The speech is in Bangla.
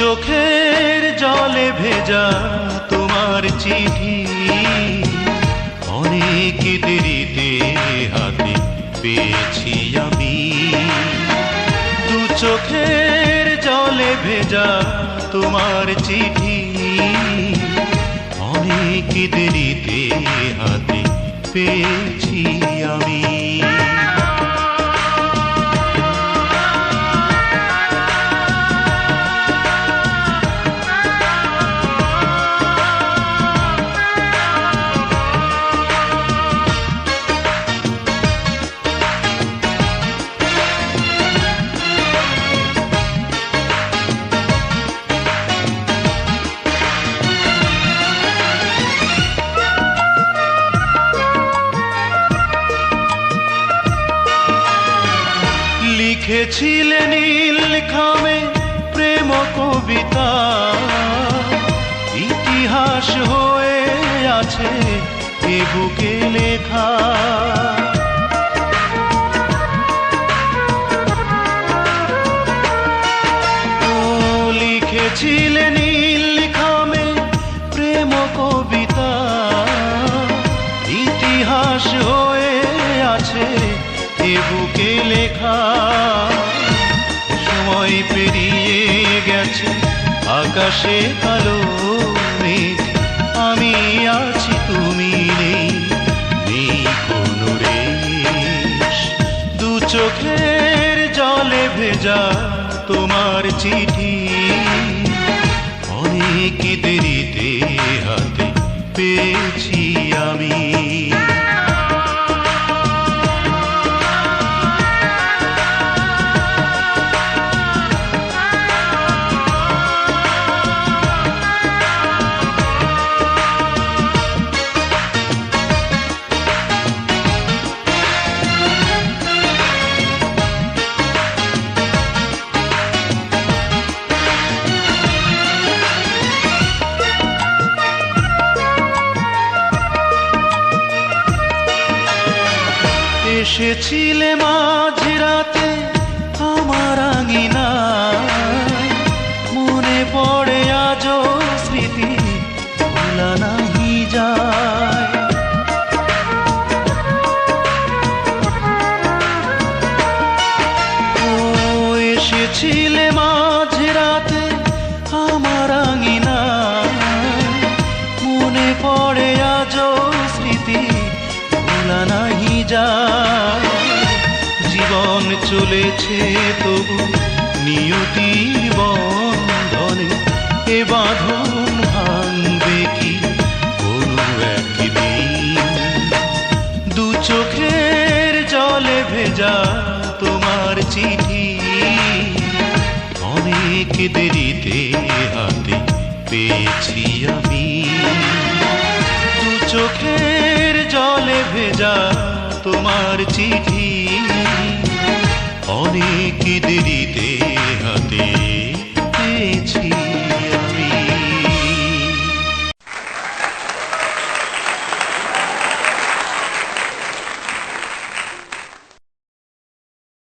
চোখের জলে ভেজা তোমার চিঠি অনেক দেরিতে হাতে পেয়েছি আমি। দু চোখের জলে ভেজা তোমার চিঠি অনেক দেরিতে হাতে পেয়েছি আমি। লিখেছিলে নীল খামে প্রেম কবিতা, ইতিহাস হয়ে আছে এ বুকে লেখা। ও লিখেছিলে নীল খামে প্রেম কবিতা, ইতিহাস হয়ে আছে এ বুকে লেখা। সময় পেরিয়ে গেছে আকাশে কালো মেঘ, আমি আছি তুমি নেই, নেই কোনো রেশ। দু চোখের জলে ভেজা তোমার চিঠি অনেক দেরিতে হাতে পেয়েছি আমি। এসেছিলে মাঝরাতে আমার আঙিনায়, মনে পড়ে আজও স্মৃতি ভোলা নাহি যায়। ও এসেছিলে মাঝরাতে আমার আঙিনায়, মনে পড়ে আজও স্মৃতি ভোলা নাহি যায়। জীবন চলেছে তবু নিয়তির বন্ধনে, এ বাঁধন ভাঙবে কি কোনো একদিন। দু চোখের জলে ভেজা তোমার চিঠি অনেক দেরিতে হাতে পেয়েছি আমি। দু চোখের জলে ভেজা তোমার চিঠি অনেক দেরিতে